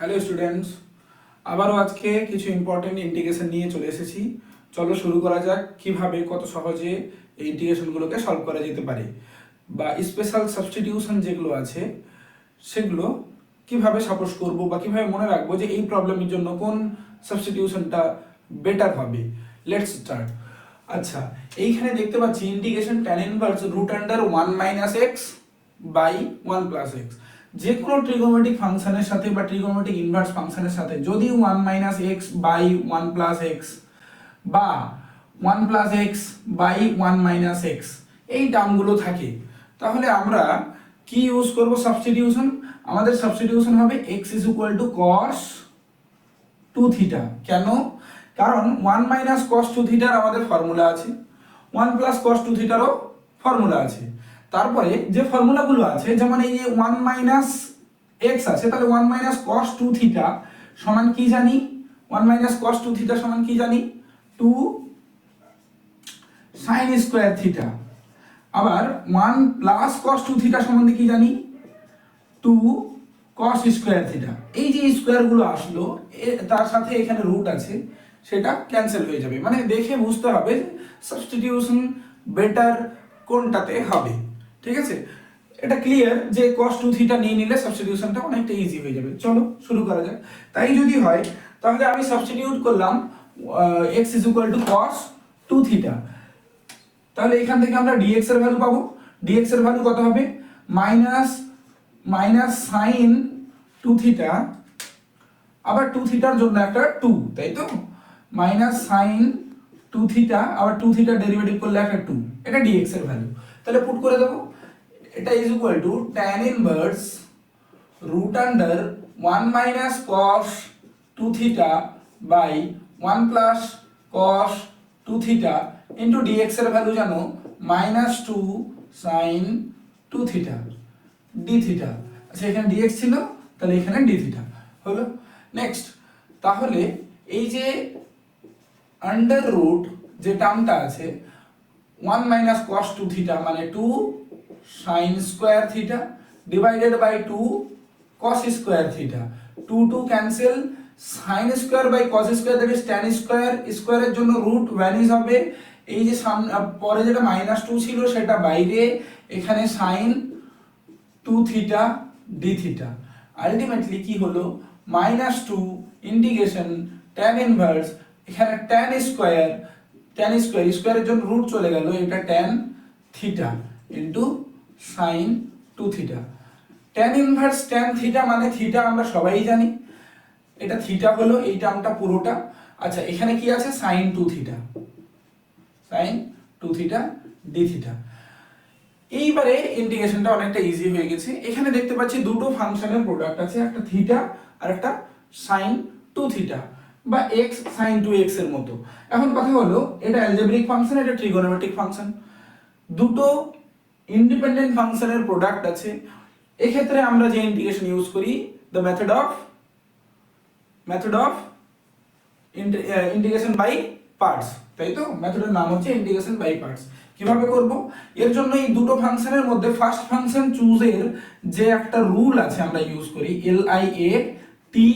Hello students, আবারও আজকে কিছু ইম্পর্টেন্ট ইন্টিগ্রেশন নিয়ে চলে এসেছি। চলো শুরু করা যাক কিভাবে কত সহজে এই ইন্টিগ্রেশনগুলোকে সলভ করা যেতে পারে, বা স্পেশাল সাবস্টিটিউশন যেগুলো আছে সেগুলো কিভাবে সাপোজ করব বা কিভাবে মনে রাখবো যে এই প্রবলেমের জন্য কোন সাবস্টিটিউশনটা বেটার হবে। Let's start. আচ্ছা, এইখানে দেখতে পাচ্ছি integration tan inverse root under 1 minus x by 1 plus x. যে কোনো ট্রিগোনোমেট্রিক ফাংশনের সাথে বা ট্রিগোনোমেট্রিক ইনভার্স ফাংশনের সাথে যদি 1 minus x by 1 plus x বা 1 plus x by 1 minus x এই টার্মগুলো থাকে, তাহলে আমরা কি ইউজ করব? সাবস্টিটিউশন। আমাদের সাবস্টিটিউশন হবে x is equal two cos 2 theta. কেন? কারণ 1 মাইনাস cos 2 থিটার আমাদের ফর্মুলা আছে, 1 প্লাস cos 2 থিটারও ফর্মুলা আছে। তারপরে যে ফর্মুলাগুলো আছে, যেমন এই যে 1 মাইনাস এক্স আছে, তাহলে 1 মাইনাস cos 2 থিটা সমান কি জানি? 1 মাইনাস cos 2 থিটা সমান কি জানি? 2 sin স্কয়ার থিটা। আবার 1 প্লাস cos 2 থিটা সমান কি জানি? 2 cos স্কয়ার থিটা। এই যে স্কয়ার গুলো আসলো, তার সাথে এখানে রুট আছে, সেটা ক্যান্সেল হয়ে যাবে। মানে দেখে বুঝতে হবে সাবস্টিটিউশন বেটার কোনটাতে হবে। ঠিক আছে, এটা ক্লিয়ার যে cos 2 থিটা নিয়ে নিলে সাবস্টিটিউশনটা অনেকটা ইজি হয়ে যাবে। চলো শুরু করা যাক। তাই যদি হয় তাহলে আমি সাবস্টিটিউট করলাম x is equal two cos 2 theta. তাহলে এখান থেকে আমরা dx এর ভ্যালু পাবো। dx এর ভ্যালু কত হবে? মাইনাস সাইন 2 থিটা, আবার 2 থিটার জন্য একটা 2, তাই তো? মাইনাস সাইন 2 থিটা, আবার 2 থিটার ডেরিভেটিভ করলে একটা 2, এটা dx এর ভ্যালু। তাহলে পুট করে দেবো। এটা is equal to tan inverse root under 1 minus cos 2 theta by 1 plus cos 2 theta into dx এর ভ্যালু জানো minus 2 sine 2 theta d theta. আচ্ছা, এখানে dx ছিল, তাহলে এখানে d থিটা হলো। নেক্সট, তাহলে এই যে আন্ডার রুট যে টার্মটা আছে 1 মাইনাস cos 2 থিটা মানে 2 sin স্কয়ার থিটা ডিভাইডেড বাই 2 cos স্কয়ার থিটা। 2 cancel, sin square by cos square that is tan square. স্কয়ারের জন্য রুট ভ্যানিশ হবে। এই যে পরে যেটা মাইনাস 2 ছিল সেটা বাইরে, এখানে sin 2 theta d theta. Ultimately কি হলো? মাইনাস 2 ইন্টিগ্রেশন tan ইনভার্স, এখানে tan স্কয়ার স্কয়ারের জন্য রুট চলে গেল, এটা tan theta into sin 2 theta. tan inverse tan theta মানে থিটা আমরা সবাই জানি, এটা থিটা হলো এই টার্মটা পুরোটা। আচ্ছা, এখানে কি আছে? sin 2 theta d theta. এইবারে ইন্টিগ্রেশনটা অনেকটা ইজি হয়ে গেছে। এখানে দেখতে পাচ্ছি দুটো ফাংশনের প্রোডাক্ট আছে, একটা থিটা আর একটা sin 2 থিটা বা x sin 2x এর মতো। এখন কথা হলো, এটা অ্যালজেব্রিক ফাংশন, এটা ট্রিগোনোমেট্রিক ফাংশন, দুটো ইন্ডিপেন্ডেন্ট ফাংশনের প্রোডাক্ট আছে। এক্ষেত্রে আমরা যে ইন্টিগ্রেশন ইউজ করি, the method of integration by parts, তাই তো? মেথডের নাম হচ্ছে ইন্টিগ্রেশন বাই পার্টস। কিভাবে করব? এর জন্য এই দুটো ফাংশনের মধ্যে ফার্স্ট ফাংশন চুজের যে একটা রুল আছে আমরা ইউজ করি, LIATE।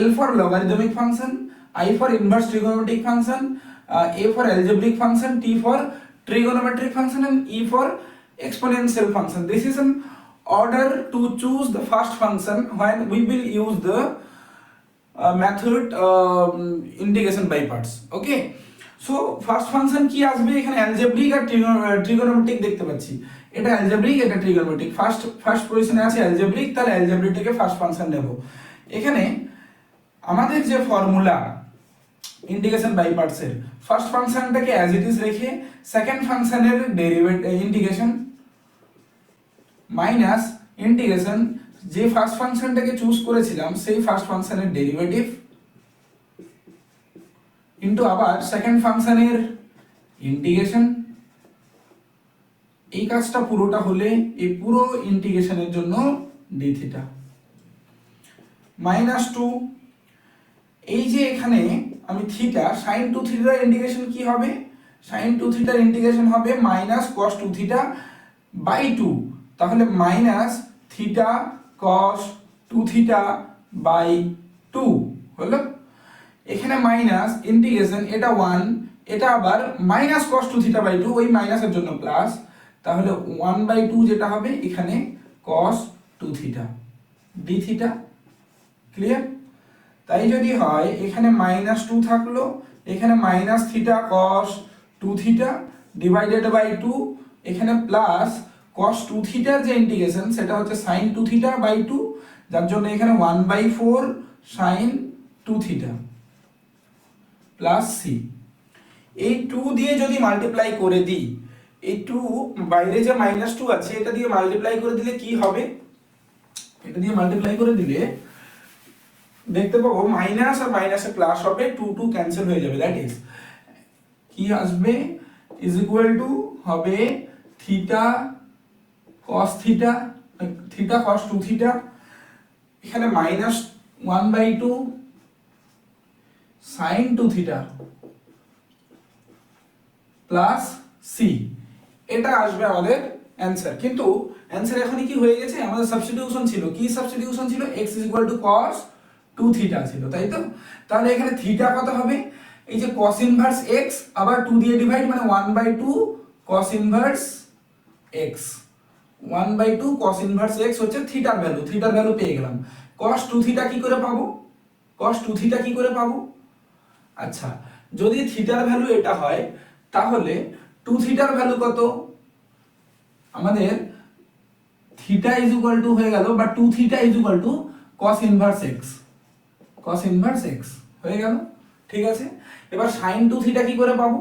L for logarithmic function, I for inverse trigonometric function, A for algebraic function, T for trigonometric function, and E for exponential function. This is an order to choose the first function when we will use the method integration by parts. Okay, so first function কি আসবে? এখানে algebraic আর trigonometric দেখতে পাচ্ছি, এটা algebraic, এটা trigonometric। First পজিশনে আছে algebraic, তাহলে algebraic থেকে ফার্স্ট ফাংশন নেব। এখানে আমাদের যে ফর্মুলা ইন্টিগ্রেশন বাই পার্টস এর, ফার্স্ট ফাংশনটাকে অ্যাজ ইট ইজ রেখে সেকেন্ড ফাংশনের ডেরিভেটিভ ইন্টিগ্রেশন মাইনাস ইন্টিগ্রেশন যে ফার্স্ট ফাংশনটাকে চুজ করেছিলাম সেই ফার্স্ট ফাংশনের ডেরিভেটিভ ইনটু আবার সেকেন্ড ফাংশনের ইন্টিগ্রেশন। এই কাজটা পুরোটা হলে এই পুরো ইন্টিগ্রেশনের জন্য d থিটা মাইনাস 2। এই যে এখানে আমি থিটা sin 2 থিটার ইন্টিগ্রেশন কি হবে? sin 2 থিটার ইন্টিগ্রেশন হবে মাইনাস cos 2 থিটা বাই 2। তাহলে minus theta cos 2 theta by 2 হলো। এখানে মাইনাস ইন্টিগ্রেশন, এটা 1, এটা আবার মাইনাস cos 2 থিটা বাই 2, ওই মাইনাসের জন্য প্লাস, তাহলে 1/2 যেটা হবে এখানে cos 2 theta d theta. Clear? তাই যদি হয় এখানে -2 থাকলো, এখানে minus theta cos 2 theta divided by 2, এখানে প্লাস cos 2 থিটার যে ইন্টিগ্রেশন সেটা হচ্ছে sin 2 থিটা বাই 2, যার জন্য এখানে 1/4 sin 2 থিটা প্লাস সি। এই 2 দিয়ে যদি মাল্টিপ্লাই করে দিই, এই 2 বাইরে যে -2 আছে এটা দিয়ে মাল্টিপ্লাই করে দিলে কি হবে, এটা দিয়ে মাল্টিপ্লাই করে দিলে দেখতে পাবো মাইনাস আর মাইনাসে প্লাস হবে, 2 2 ক্যান্সেল হয়ে যাবে, দ্যাট ইজ কি আসবে ইজ ইকুয়াল টু হবে theta cos theta, theta cos 2 theta, এখানে -1/2 sin 2 থিটা প্লাস সি। এটা আসবে আমাদের অ্যানসার। কিন্তু অ্যানসার এখনই কি হয়ে গেছে, আমাদের সাবস্টিটিউশন ছিল, কি সাবস্টিটিউশন ছিল, x cos 2 থিটা ছিল, তাই তো? তাহলে এখানে থিটা কত হবে, এই যে cos ইনভার্স x আবার 2 দিয়ে ডিভাইড, মানে 1/2 cos ইনভার্স x, 1/2 cos ইনভার্স x হচ্ছে থিটার ভ্যালু, থিটার ভ্যালু পেয়ে গেলাম। cos 2 থিটা কি করে পাবো, cos 2 থিটা কি করে পাবো? আচ্ছা, যদি থিটার ভ্যালু এটা হয় তাহলে 2 থিটার ভ্যালু কত, আমাদের থিটা ইজ ইকুয়াল টু হয়ে গেল, বা 2 theta is equal two cos ইনভার্স x, cos ইনভার্স x হয়ে গেল। ঠিক আছে, এবার sin 2 থিটা কি করে পাবো?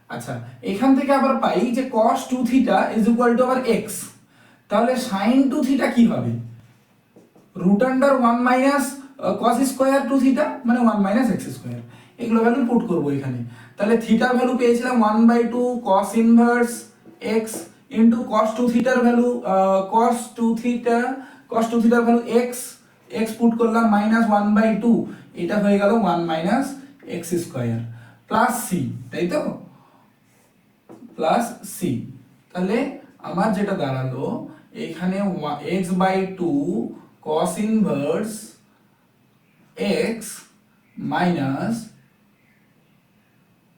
আচ্ছা, এখান থেকে আবার পাই যে cos 2 theta is equal to আবার x, তাহলে sin 2 থিটা কি হবে, root under 1 minus cos square 2 theta, মানে 1 মাইনাস x স্কয়ার, এগুলো ভ্যালু পুট করব এখানে। তাহলে থিটার ভ্যালু পেয়েছিলাম 1/2 cos ইনভার্স x ইনটু cos 2 থিটার ভ্যালু cos 2 থিটার ভ্যালু x পুট করলাম -1/2, এটা হয়ে গেল 1 minus x square plus c, তাই তো? Plus C. তাহলে আমার যেটা দাঁড়ালো এখানে x/2 cos ইনভার্স x minus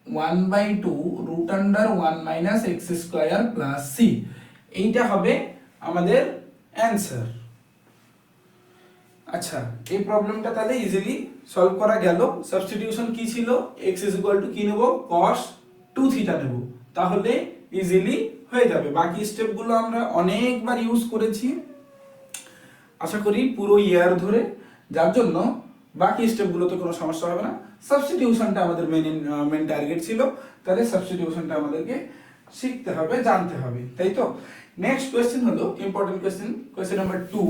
1/2 root under 1 minus x square plus C, এইটা হবে আমাদের অ্যানসার। আচ্ছা, এই প্রবলেমটা তাহলে ইজিলি সলভ করা গেল। সাবস্টিটিউশন কি ছিল, x ইজ ইকুয়াল টু কি নেব, cos 2 থিটা নেব, তাহলে ইজিলি হয়ে যাবে। বাকি স্টেপগুলো আমরা অনেকবার ইউজ করেছি আশা করি পুরো ইয়ার ধরে, যার জন্য বাকি স্টেপগুলোতে কোনো সমস্যা হবে না। সাবস্টিটিউশনটা আমাদের মেন টার্গেট ছিল, তাহলে সাবস্টিটিউশনটা আমাদেরকে শিখতে হবে, জানতে হবে, তাই তো? নেক্সট কোয়েশ্চেন হলো ইম্পর্টেন্ট কোয়েশ্চেন, কোয়েশ্চেন নাম্বার 2।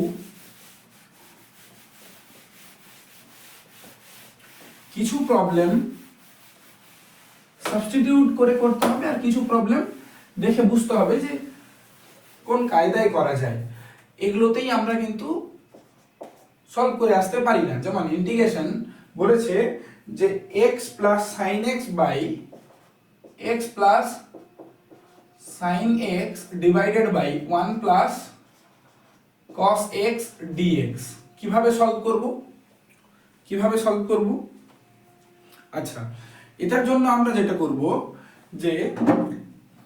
কিছু প্রবলেম সাবস্টিটিউট করে করতে হবে, আর কিছু প্রবলেম দেখে বুঝতে হবে যে কোন কায়দায় করা যায়, এগুলোতেই আমরা কিন্তু সলভ করে আসতে পারি না। যেমন ইন্টিগ্রেশন বলেছে যে x plus sine x by x plus sine x divided by 1 plus cos x dx, কিভাবে সলভ করব, কিভাবে সলভ করব? আচ্ছা, এটার জন্য আমরা যেটা করব যে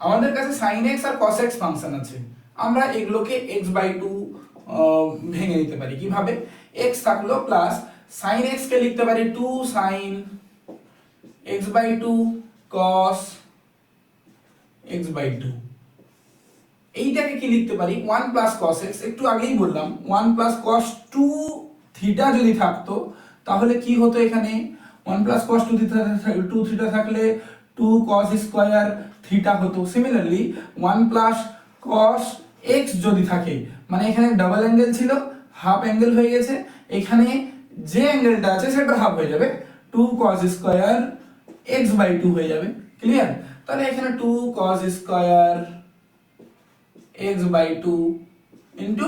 আমাদের কাছে sin x আর cos x ফাংশন আছে, আমরা এগুলোকে x/2 ভেঙে নিতে পারি। কিভাবে? x থাকলো প্লাস sin x কে লিখতে পারি 2 sin x/2 cos x/2, এইটাকে কি লিখতে পারি 1 প্লাস cos x, একটু আগেই বললাম 1 প্লাস cos 2 থিটা যদি থাকতো তাহলে কি হতো, এখানে 1 প্লাস cos 2 থিটা থাকলে 2 cos স্কয়ার থিটা হতো। সিমিলারলি 1 প্লাস cos x যদি থাকে, মানে এখানে ডাবল অ্যাঙ্গেল ছিল, হাফ অ্যাঙ্গেল হয়ে গেছে, এখানে যে অ্যাঙ্গেলটা আছে সেটা হাফ হয়ে যাবে, 2 cos স্কয়ার x/2 হয়ে যাবে। ক্লিয়ার? তাহলে এখানে 2 cos square x/2 into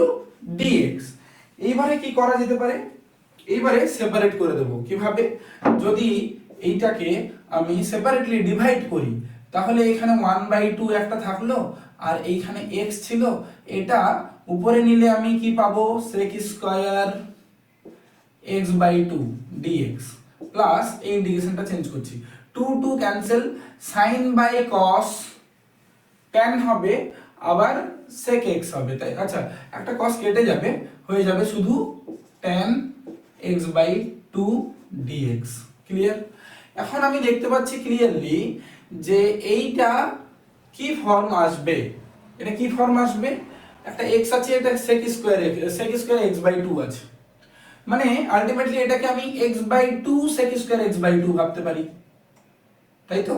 dx। এইবারে কি করা যেতে পারে, এইবারে সেপারেট করে দেব। কিভাবে? যদি এইটাকে আমি সেপারেটলি ডিভাইড করি তাহলে এখানে 1/2 একটা থাকলো, আর এইখানে x ছিল, এটা উপরে নিলে আমি কি পাবো, sec square x/2 dx plus এই ইন্টিগ্রেশনটা চেঞ্জ করছি, 2 cancel, sin by cos tan হবে, আবার sec x হবে, তাই আচ্ছা একটা cos কেটে যাবে, হয়ে যাবে শুধু tan x/2 dx। ক্লিয়ার? এখন আমি দেখতে পাচ্ছি ক্লিয়ারলি যে এইটা কি ফর্ম আসবে, এটা কি ফর্ম আসবে, একটা x আছে, এটা sec স্কয়ার x/2 আছে, মানে আলটিমেটলি এটাকে আমি x/2 sec স্কয়ার x/2 ভাবতে পারি, তাই তো?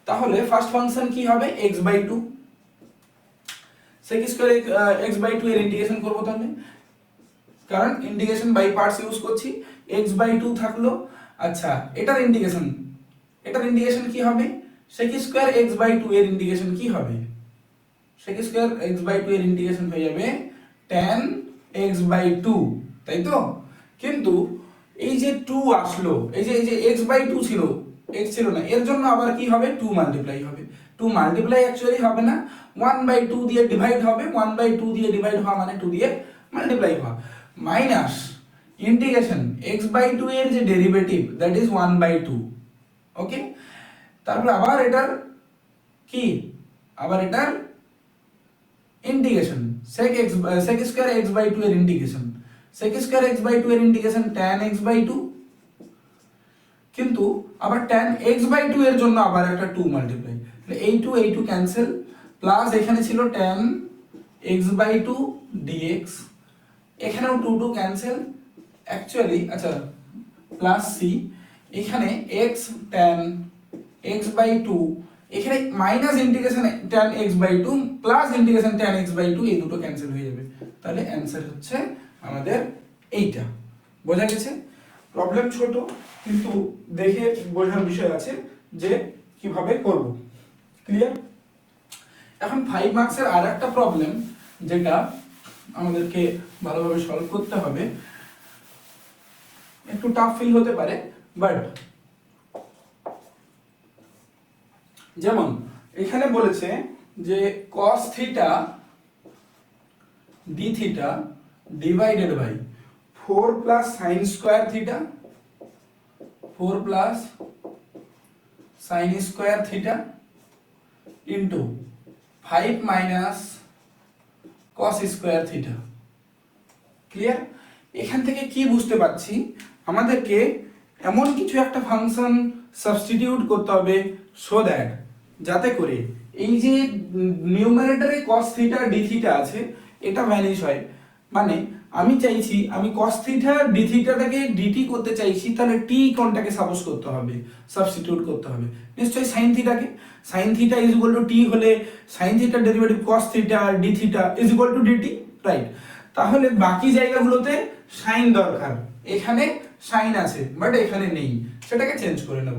তাহলে ফার্স্ট ফাংশন কি হবে, x/2 sec স্কয়ার x/2 এর ইন্টিগ্রেশন করব, তাহলে কারণ ইন্টিগ্রেশন বাই পার্টস ইউজ করছি, x/2 থাকলো, আচ্ছা এটার ইন্টিগ্রেশন কি হবে, sec স্কয়ার x/2 এর ইন্টিগ্রেশন কি হবে, sec স্কয়ার x/2 এর ইন্টিগ্রেশন হয়ে যাবে tan x/2, তাই তো? কিন্তু এই যে 2 আসলো, এই যে x/2 ছিল, x ছিল না, এর জন্য আবার কি হবে, 2 মাল্টিপ্লাই হবে, 2 মাল্টিপ্লাই অ্যাকচুয়ালি হবে না, 1/2 দিয়ে ডিভাইড হবে, 1/2 দিয়ে ডিভাইড হওয়া মানে 2 দিয়ে মাল্টিপ্লাই হওয়া, মাইনাস ইন্টিগ্রেশন x/2 এর যে ডেরিভেটিভ দ্যাট ইজ 1/2, ওকে? তারপর আবার এটার কি, আবার এটার ইন্টিগ্রেশন sec স্কয়ার x/2 এর ইন্টিগ্রেশন, sec স্কয়ার x/2 এর ইন্টিগ্রেশন tan x/2, কিন্তু আবার tan x/2 এর জন্য আবার একটা 2 মাল্টিপ্লাই, তাহলে এই 2 ক্যান্সেল, প্লাস এখানে ছিল tan x/2 dx, এখানেও 2 ক্যান্সেল অ্যাকচুয়ালি, আচ্ছা প্লাস c, এখানে x tan x/2, এখানে minus integration tan x/2 plus integration tan x/2, এই দুটো ক্যান্সেল হয়ে যাবে, তাহলে অ্যানসার হচ্ছে আমাদের এইটা। বোঝা গেছে? প্রবলেম ছোট কিন্তু দেখে বোঝার বিষয় আছে যে কিভাবে করব। ক্লিয়ার? এখন 5 মার্কসের আরেকটা প্রবলেম যেটা আমাদেরকে ভালোভাবে সলভ করতে হবে, একটু টাফ ফিল হতে পারে, বাট যেমন এখানে বলেছে যে cos theta d theta divided by 4 plus sin square theta, 4 plus sin square theta into 5 minus cos square theta. Clear? এখান থেকে কি বুঝতে পারছি, আমাদেরকে এমন কিছু একটা ফাংশন সাবস্টিটিউট করতে হবে সো দ্যাট, যাতে করে এই যে নিউমারেটরে cos থিটা d থিটা আছে এটা ভ্যানিশ হয়, মানে আমি চাইছি আমি cos থিটা d থিটাটাকে dt করতে চাইছি, তাহলে t কোনটাকে সাপোজ করতে হবে, সাবস্টিটিউট করতে হবে নিশ্চয়ই sin থিটাকে, sin থিটা ইজ ইকুয়াল টু t হলে sin থিটার derivative cos theta d theta is equal to dt, right? তাহলে বাকি জায়গাগুলোতে sin দরকার, এখানে sin আছে বাট এখানে নেই, সেটাকে চেঞ্জ করে নেব।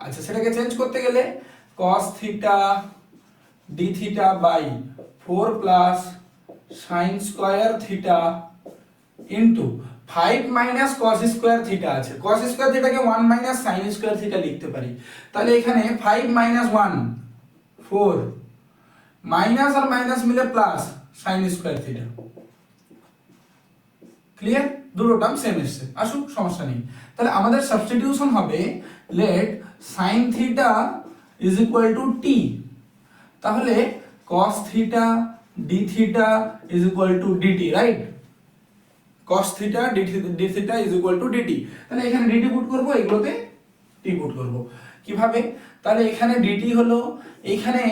আচ্ছা সেটাকে চেঞ্জ করতে গেলে cos থিটা d থিটা by 4 plus sin square theta into 5 minus cos square থিটা আছে, cos স্কয়ার থিটাকে 1 মাইনাস sin স্কয়ার থিটা লিখতে পারি, তাহলে এখানে 5 মাইনাস 1 4 মাইনাস আর মাইনাস মিলে plus sin square theta. Clear? দুটো টার্ম সেম এসছে, আসুক সমস্যা নেই। তাহলে আমাদের সাবস্টিটিউশন হবে লেট sin থিটা ইজ ইকুয়াল টু t, তাহলে cos theta d theta is equal to dt, right? cos theta d theta is equal to dt, তাহলে এখানে dt পুট করব, এগুলোতে t পুট করব। কিভাবে? তাহলে এখানে dt হলো এখানে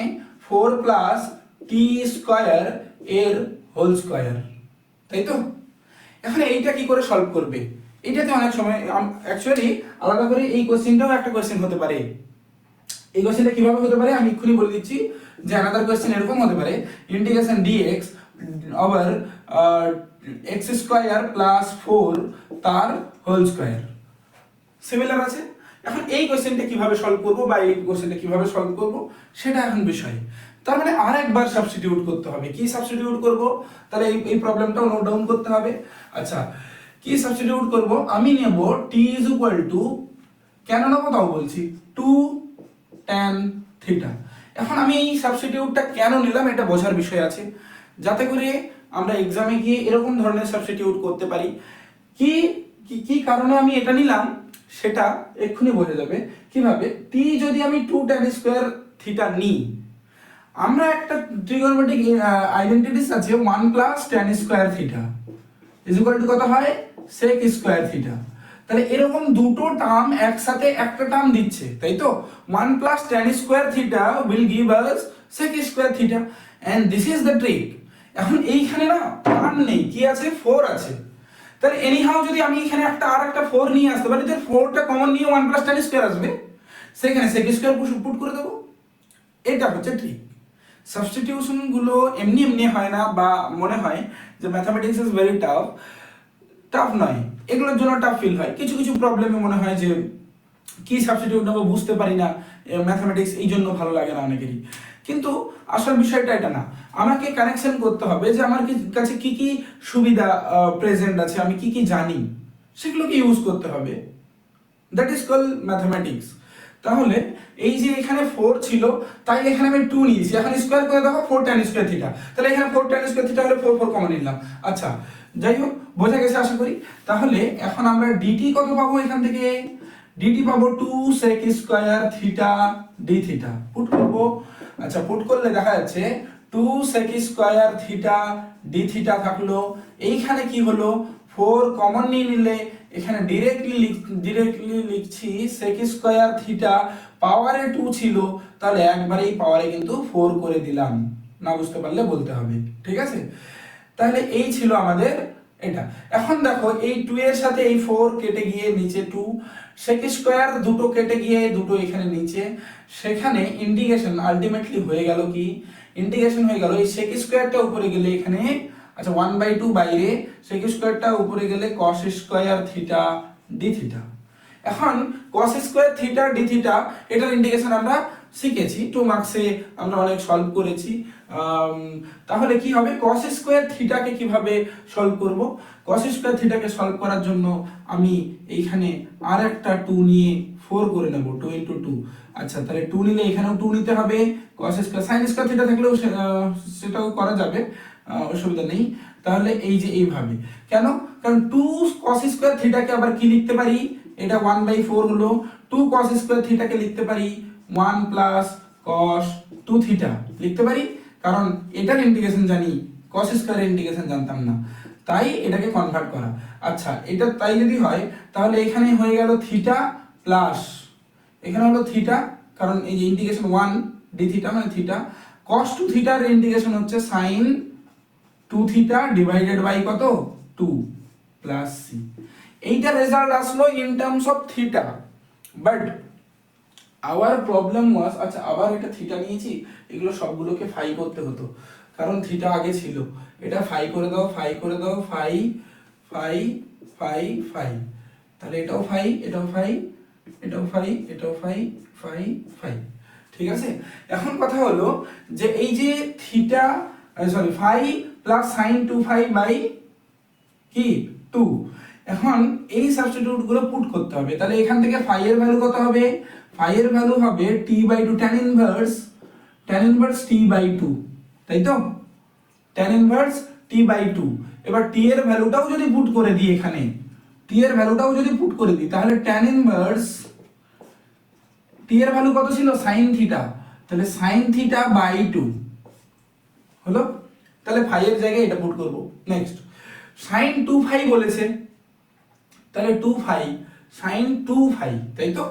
4 প্লাস t স্কয়ার এর হোল স্কয়ার, তাই তো? এখন এইটা কি করে সলভ করবে, এইটাতে অনেক সময় অ্যাকচুয়ালি আলাদা করে এই কোশ্চেনটাও একটা কোশ্চেন হতে পারে। এই কোশ্চেনটা কিভাবে হতে পারে আমি এক্ষুনি বলে দিচ্ছি, যে আনাদার কোশ্চেন এরকম হতে পারে, integration dx over x square plus 4 তার হোল স্কয়ার, সিমিলার আছে। এখন এই কোশ্চেনটা কিভাবে সলভ করব বা এই কোশ্চেনটা কিভাবে সলভ করব সেটা এখন বিষয়। তার মানে আরেকবার সাবস্টিটিউট করতে হবে। কি সাবস্টিটিউট করব? তাহলে এই প্রবলেমটাও নোট ডাউন করতে হবে। আচ্ছা কি সাবস্টিটিউট করব? আমি নেব t ইজ ইকুয়াল টু, কেন নেব তাও বলছি, 2 tan থিটা। এখন আমি এই সাবস্টিটিউটটা কেন নিলাম এটা বোঝার বিষয় আছে, যাতে করে আমরা এক্সামে গিয়ে এরকম ধরনের সাবস্টিটিউট করতে পারি। কি কি কি কারণে আমি এটা নিলাম সেটা এক্ষুনি বোঝা যাবে। কিভাবে? টি যদি আমি 2 tan স্কয়ার থিটা নিই, আমরা একটা ট্রিগোনোমেট্রিক আইডেন্টিটিস আছে 1 plus tan square theta is equal to কত হয় sec স্কয়ার থিটা। তাহলে এরকম দুটো টার্ম একসাথে একটা টার্ম দিচ্ছে, তাই তো? 1 plus tan square theta will give us sec square theta and this is the trick. এখন এইখানে না টার্ম নেই, কি আছে? 4 আছে। তাহলে এনিহাউ যদি আমি এখানে আর একটা 4 নিয়ে আসতে পারি, তাহলে 4টা কমন নিয়ে 1 প্লাস tan স্কয়ার আসবে, সেখানে sec স্কয়ার পুট করে দেবো। এটা হচ্ছে ট্রিক। সাবস্টিটিউশন গুলো এমনি এমনি হয় না, বা মনে হয় যে ম্যাথমেটিক্স ইজ ভেরি টাফ নয়, এগুলোর জন্য টাফ ফিল হয়। কিছু কিছু প্রবলেমে মনে হয় যে কি সাবস্টিটিউট নেবো বুঝতে পারি না, ম্যাথমেটিক্স এই জন্য ভালো লাগে না অনেকেরই। কিন্তু আসল বিষয়টা এটা না, আমাকে কানেকশন করতে হবে যে আমার কাছে কি কি সুবিধা প্রেজেন্ট আছে, আমি কি কি জানি, সেগুলোকে ইউজ করতে হবে। That is call mathematics. তাহলে এই যে এখানে 4 ছিল, তাই এখানে আমি 2 নিয়েছি। এখন স্কয়ার করে দেখো 4 tan স্কয়ার থিটা, তাহলে এখানে 4 tan স্কয়ার থিটা হলে 4 কমন নিলাম। আচ্ছা, যাই হোক, বোঝা গেছে আশা করি। তাহলে এখন আমরা ডিটি কত পাবো এখান থেকে? ডিটি পাবো 2 sec square theta d theta. Put করব। আচ্ছা, পুট করলে দেখা যাচ্ছে 2 sec square theta d theta থাকলো। এইখানে কি হলো? 4 কমন নিয়ে নিলে এখানে ডিরেক্টলি লিখছি sec স্কয়ার থিটা, পাওয়ারে 2 ছিল, তাহলে একবারেই পাওয়ারে কিন্তু 4 করে দিলাম। না বুঝতে পারলে বলতে হবে, ঠিক আছে? তাহলে এই ছিল আমাদের এটা। এখন দেখো এই 2 এর সাথে এই 4 কেটে গিয়ে নিচে 2, sec স্কয়ার দুটো কেটে গিয়ে দুটো এখানে নিচে, সেখানে ইন্টিগ্রেশন আলটিমেটলি হয়ে গেল কি? ইন্টিগ্রেশন হয়ে গেল এই sec স্কয়ারটা উপরে গেলে এখানে, আচ্ছা 1/2 বাইরে, sec স্কয়ারটা উপরে গেলে cos square theta d theta. এখন cos square theta d theta এটার ইন্টিগ্রেশন আমরা শিখেছি, 2 মার্কসে আমরা অনেক সলভ করেছি। তাহলে কি হবে? cos স্কয়ার থিটাকে কিভাবে সলভ করব? cos স্কয়ার থিটাকে সলভ করার জন্য আমি এইখানে আর একটা 2 নিয়ে 4 করে নেব, 2 * 2। আচ্ছা, তাহলে 2 নিলে এখানেও 2 নিতে হবে। cos square sin square theta থাকলেও সেটাও করা যাবে, অসুবিধা নেই। তাহলে এই যে এইভাবে, কেন? কারণ 2 cos স্কয়ার থিটাকে আবার কি লিখতে পারি? এটা 1/4 হলো। 2 cos স্কয়ার থিটাকে লিখতে পারি 1 প্লাস cos 2 থিটা লিখতে পারি, কারণ এটার ইন্টিগ্রেশন জানি, cos স্কয়ারের ইন্টিগ্রেশন জানতাম না, তাই এটাকে কনভার্ট করা। আচ্ছা, এটা তাই যদি হয়, তাহলে এখানে হয়ে গেল থিটা প্লাস, এখানে হলো থিটা, কারণ এই যে ইন্টিগ্রেশন 1 ডি থিটা মানে থিটা, cos 2 থিটার ইন্টিগ্রেশন হচ্ছে sin 2 থিটা ডিভাইডেড বাই কত? 2 প্লাস সি। এইটা রেজাল্ট আসলো in terms of theta, but hour problem was, আচ্ছা আবার এটা থিটা নিয়েছি, এগুলো সবগুলোকে ফাই করতে হতো, কারণ থিটা আগে ছিল। এটা ফাই করে দাও, ফাই করে দাও, ফাই ফাই ফাই ফাই, তাহলে এটাও ফাই, এটাও ফাই, এটাও ফাই, এটাও ফাই, ফাই ফাই, ঠিক আছে? এখন কথা হলো যে এই যে theta, sorry, phi plus sin 2 phi by কি 2, এখন এই সাবস্টিটিউট গুলো পুট করতে হবে। তাহলে এখান থেকে ফাই এর ভ্যালু কত হবে? ফাই এর ভ্যালু হবে t/2 tan ইনভার্স t/2, তাই তো? tan inverse t/2। এবার t এর ভ্যালুটাও যদি পুট করে দিই, এখানে t এর ভ্যালুটাও যদি পুট করে দিই, তাহলে tan ইনভার্স t এর ভ্যালু কত ছিল? sin থিটা, তাহলে sin থিটা বাই 2 হলো। তাহলে ফাই এর জায়গায় এটা পুট করব। নেক্সট, sin 2 ফাই বলেছে, তাহলে 2 ফাই sin 2 ফাই, তাই তো?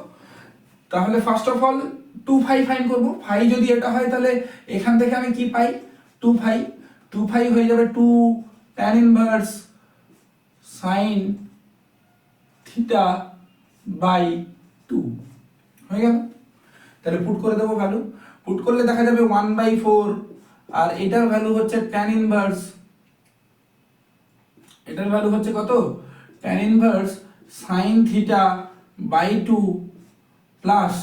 তাহলে first of all 2 phi find করব। ফাই যদি এটা হয়, তাহলে এখান থেকে আমি কি পাই? 2 ফাই, 2 ফাই হয়ে যাবে 2 tan inverse sin theta by 2 হয়ে গেল। তাহলে পুট করে দেবো ভ্যালু, পুট করলে দেখা যাবে 1/4, আর এটার ভ্যালু হচ্ছে tan ইনভার্স, এটার ভ্যালু হচ্ছে কত? tan inverse sin theta by 2 plus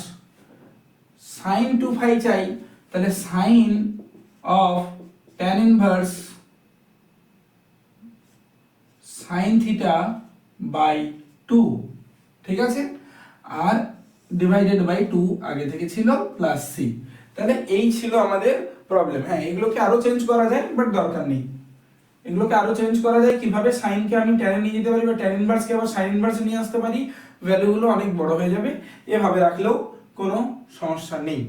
sin 2 phi চাই, তাহলে sin of tan inverse sin theta by 2, ঠিক আছে? আর ডিভাইডেড বাই 2 আগে থেকে ছিল প্লাস সি। তাহলে এই ছিল আমাদের প্রবলেম। হ্যাঁ, এগুলোকে আরো চেঞ্জ করা যায়, বাট দরকার নেই। এগুলোকে আরো চেঞ্জ করা যায় কিভাবে, সাইনকে আমি ট্যানে নিয়ে যেতে পারি বা ট্যান ইনভার্সকে আবার সাইন ইনভার্সে নিয়ে আসতে পারি, ভ্যালুগুলো অনেক বড় হয়ে যাবে, এভাবে রাখলেও কোনো সমস্যা নেই।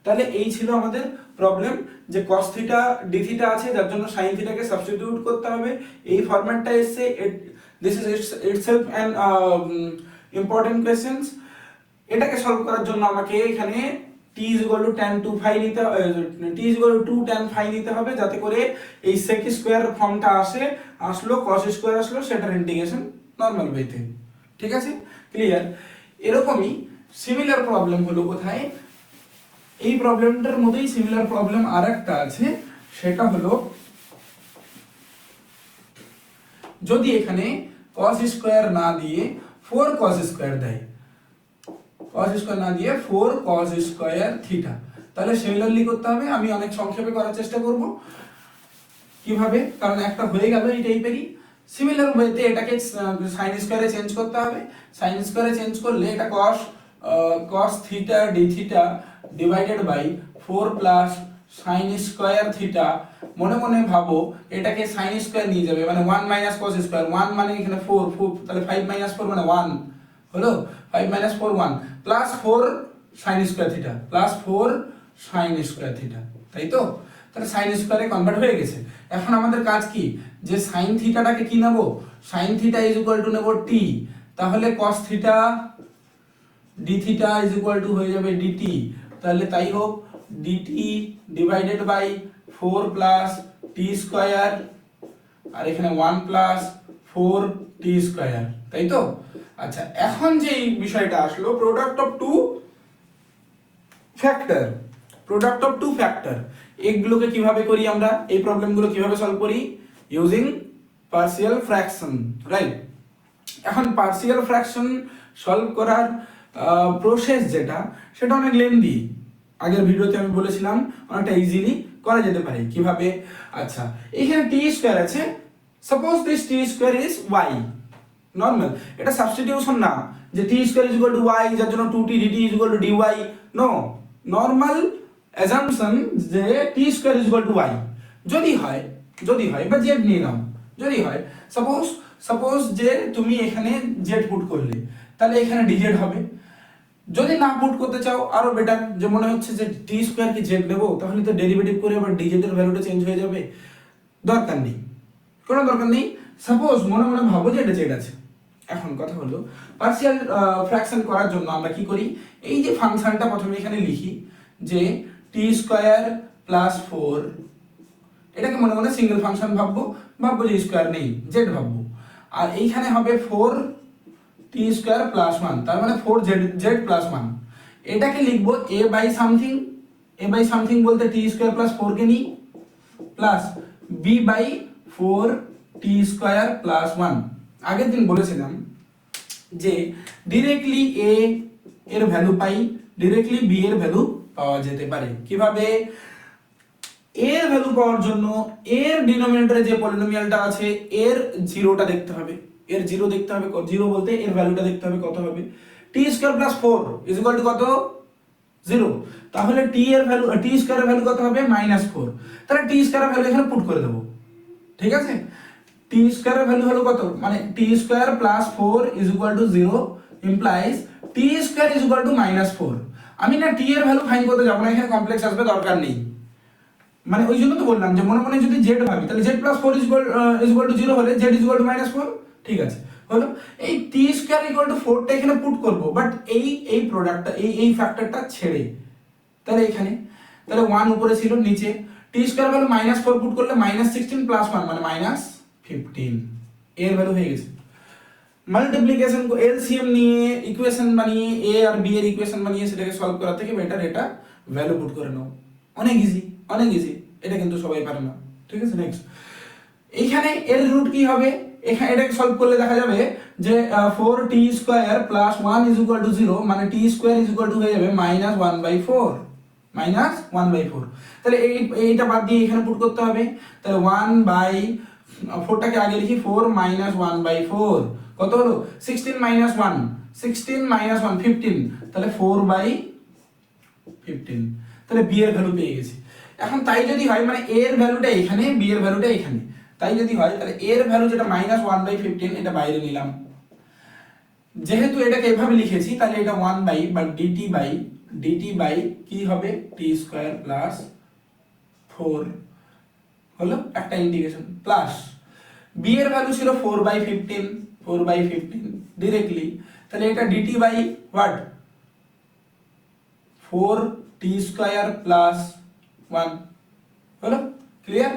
তাহলে এই ছিল আমাদের প্রবলেম যে cos থিটা d থিটা আছে যার জন্য sin থিটাকে সাবস্টিটিউট করতে হবে, এই ফরম্যাটটা এসে this is itself an important questions. এটাকে সলভ করার জন্য আমাকে এখানে t tan 2 phi নিতে t 2 tan phi নিতে হবে যাতে করে এই sec স্কয়ার ফর্মটা আসলো cos স্কয়ার আসলো সেটার ইন্টিগ্রেশন নরমাল ওয়েতে। ঠিক আছে, ক্লিয়ার। এরকমই সিমিলার প্রবলেম হলো কোথায়, এই প্রবলেমটার মতোই সিমিলার প্রবলেম আরেকটা আছে, সেটা হলো যদি এখানে cos স্কয়ার না দিয়ে 4 cos স্কয়ার দেয়, cos স্কয়ার না দিয়ে 4 cos স্কয়ার থিটা, তাহলে সিমিলারলি করতে হবে। আমি অনেক সংক্ষেপে করার চেষ্টা করব কিভাবে, কারণ একটা হয়ে গেল এই টাইপেরই। সিমিলার ওয়েতে এটাকে sin স্কয়ারে চেঞ্জ করতে হবে, sin স্কয়ারে চেঞ্জ করলে এটা cos theta d theta divided by 4 plus sin square theta, মনে মনে ভাবো এটাকে sin স্কয়ার নিয়ে যাবে মানে 1 মাইনাস cos স্কয়ার, 1 মানে এখানে 4 তাহলে 5 মাইনাস 4 মানে 1 হলো, 5 minus 4 1 plus 4 sin square theta plus 4 sin square theta, তাই তো? তাহলে sin স্কয়ারে কনভার্ট হয়ে গেছে। এখন আমাদের কাজ কি, যে sin থিটাটাকে কি নেব, sin থিটা ইজ ইকুয়াল টু নেব t, তাহলে cos theta d theta is equal to হয়ে যাবে dt, তাহলে তাই হোক, dt divided by 4 plus t square আর এখানে 1 প্লাস 4 t স্কয়ার, তাই তো? আচ্ছা, এখন যে এই বিষয়টা আসলো product of two factor, product of two factor, এগুলোকে কিভাবে করি আমরা, এই প্রবলেমগুলো কিভাবে সলভ করি, ইউজিং পার্শিয়াল ফ্র্যাকশন, রাইট? এখন পার্শিয়াল ফ্র্যাকশন সলভ করার প্রসেস যেটা, সেটা অনেক লেন্দি। আগের ভিডিওতে আমি বলেছিলাম অনেকটা ইজিলি করা যেতে পারে কিভাবে। আচ্ছা, এখানে টি স্কয়ার আছে, suppose this T square is Y, normal, এটা সাবস্টিটিউশন না যে T square is equal to Y যার জন্য 2t dt is equal to dy, no, normal assumption যে T square is equal to Y. যদি হয় বা জেড নিয়ে নাও, যদি হয় সাপোজ যে তুমি এখানে জেড পুট করলে, তাহলে এখানে ডিজেড হবে। যদি না পুট করতে চাও আরো বেটার, যে মনে হচ্ছে যে টি স্কয়ার কি জেড নেবো, তাহলে তো ডেরিভেটিভ করে আবার ডিজেড এর ভ্যালুটা চেঞ্জ হয়ে যাবে, দরকার নেই, কোনো দরকার নেই। সাপোজ মনে মনে ভাবো যে এটা জেড আছে। এখন কথা হলো পার্শিয়াল ফ্র্যাকশন করার জন্য আমরা কি করি, এই যে ফাংশনটা প্রথমে এখানে লিখি যে টি স্কয়ার প্লাস 4, এটাকে মনে মনে সিঙ্গেল ফাংশন ভাববো যে স্কয়ার নেই, জেড ভাববো, আর এইখানে হবে 4 টি স্কয়ার প্লাস 1, তার মানে 4 জেড প্লাস 1। এটাকে লিখবো a বাই সামথিং বলতে টি স্কয়ার প্লাস 4 কে নিই, plus b by 4 t square plus 1। আগের দিন বলেছিলাম যে ডিরেক্টলি a এর ভ্যালু পাই, ডিরেক্টলি b এর ভ্যালু পাওয়া যেতে পারে কিভাবে, এর ভ্যালু পাওয়ার জন্য এর ডিনোমিনেটরে যে পলিনোমিয়ালটা আছে এর জিরোটা দেখতে হবে, এর জিরো দেখতে হবে, জিরো বলতে এর ভ্যালুটা দেখতে হবে কত হবে, T square plus 4 is equal to কত, 0, তাহলে টি স্কয়ারের ভ্যালু কত হবে, -4, তাহলে টি স্কয়ারের ভ্যালু এখানে পুট করে দেব, ঠিক আছে? টি স্কয়ারের ভ্যালু হলো কত, মানে T square plus 4 is equal to 0 implies T square is equal to -4। আমি না টি এর ভ্যালু ফাইন্ড করতে যাব না, এখানে কমপ্লেক্স আসবে, দরকার নেই, মানে ওই জন্য তো বললাম যে মনে মনে যদি জেড ভাবি তাহলে Z plus 4 is equal to 0 হলে জেড ইজ ইকুয়াল টু -4, ঠিক আছে? হলো এই টি স্কয়ার ইকুয়াল টু 4 টা এখানে পুট করব, বাট এই প্রোডাক্টটা এই ফ্যাক্টরটা ছেড়ে, তাহলে এখানে তাহলে 1 উপরে ছিল, নিচে টি স্কয়ার ভ্যালু -4 পুট করলে -16 প্লাস 1 মানে -15, এর ভ্যালু হয়ে গেছে। মাল্টিপ্লিকেশন को এলসিএম নিয়ে ইকুয়েশন বানিয়ে a আর b এর ইকুয়েশন বানিয়ে সেটাকে সলভ করা থেকে বেটার এটা ভ্যালু পুট করে নাও, অনেক ইজি, এটা কিন্তু সবাই পারে না, ঠিক আছে? নেক্সট, এইখানে এর রুট কি হবে, এখানে এটাকে সলভ করলে দেখা যাবে যে 4t square plus 1 is equal to 0, মানে t square is equal to হয়ে যাবে -1/4, তাহলে এইটা বাদ দিয়ে এখানে পুট করতে হবে, তাহলে 1/4 টাকে আগে লিখি, 4 -1/4 কত হলো, 16 - 1 15, তাহলে 4/15, তাহলে b এর ভ্যালু পেয়ে গেছি। এখন তাই যদি হয় মানে a এর ভ্যালুটা এখানে, b এর ভ্যালুটা এখানে, তাই যদি হয় তাহলে এর ভ্যালু যেটা -1/15 এটা বাইরে নিলাম। যেহেতু এটাকে এভাবে লিখেছি তাহলে এটা 1 বাই বা dt বাই কি হবে t² প্লাস 4 হলো একটা ইন্টিগ্রেশন প্লাস b এর ভ্যালু ছিল 4/15 ডাইরেক্টলি, তাহলে এটা dt by what 4t² plus 1 হলো ক্লিয়ার।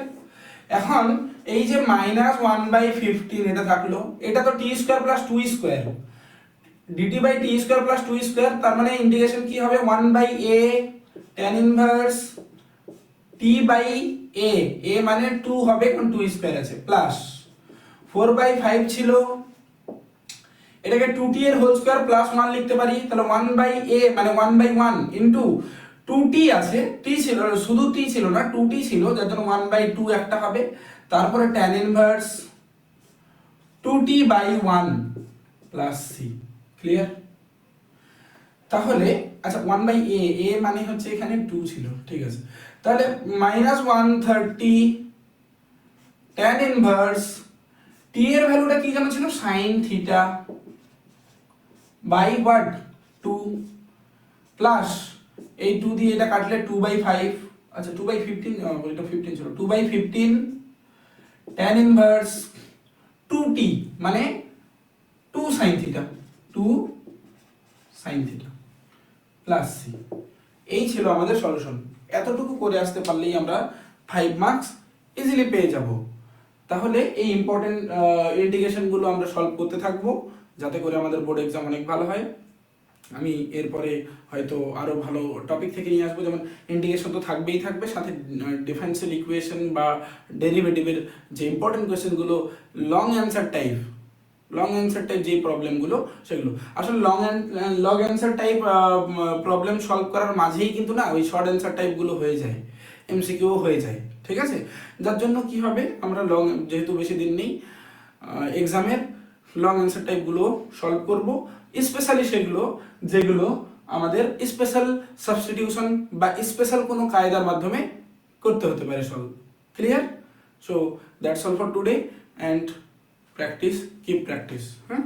এখন এই যে -1/15 এটা থাকলো, এটা তো t² plus 2² dt by t² plus 2², তার মানে ইন্টিগ্রেশন কি হবে 1/a tan inverse t by a মানে 2 হবে কারণ 2² আছে প্লাস 4/5 ছিল, এটাকে 2t এর হোল স্কয়ার প্লাস 1 লিখতে পারি, তাহলে 1/a মানে 1/1 ইনটু 2t আছে, t ছিল শুধু t ছিল না 2t ছিল, যার জন্য 1/2 একটা হবে, তারপরে tan inverse 2t by 1 plus c clear. তাহলে আচ্ছা 1/a মানে হচ্ছে এখানে 2 ছিল, ঠিক আছে, তাহলে -130 tan ইনভার্স t এর ভ্যালুটা কি জানা ছিল sin theta by what 2 plus এই 2 দিয়ে এটা কাটলে 2/5, আচ্ছা 2/15 এটা 15 ছিল 2/15 tan ইনভার্স 2t মানে 2 sin থিটা প্লাস c। এই ছিল আমাদের সলিউশন। এতটুকু করে আসতে পারলেই আমরা 5 মার্কস ইজিলি পেয়ে যাব। তাহলে এই ইম্পর্টেন্ট ইন্টিগ্রেশনগুলো আমরা সলভ করতে থাকবো যাতে করে আমাদের বোর্ড এক্সাম অনেক ভালো হয়। আমি এরপরে হয়তো আরো ভালো টপিক থেকে নিয়ে আসবো, যেমন ইন্টিগ্রেশন তো থাকবেই থাকবে, সাথে ডিফারেনশিয়াল ইকুয়েশন বা ডেরিভেটিভের যে ইম্পর্টেন্ট কোয়েশ্চেনগুলো লং অ্যান্সার টাইপ যে প্রবলেমগুলো সেগুলো আসলে long answer type problem solve করার মাঝেই কিন্তু না ওই শর্ট অ্যান্সার টাইপগুলো হয়ে যায়, এমসিকিউ হয়ে যায়, ঠিক আছে। যার জন্য কি হবে আমরা যেহেতু বেশি দিন নেই এক্সামের লং অ্যান্সার টাইপগুলো সলভ করব, স্পেশালি সেগুলো যেগুলো আমাদের স্পেশাল সাবস্টিটিউশন বা স্পেশাল কোনো কায়দার মাধ্যমে করতে হতে পারে solve. Clear? So that's all for today and practice, keep practice, huh?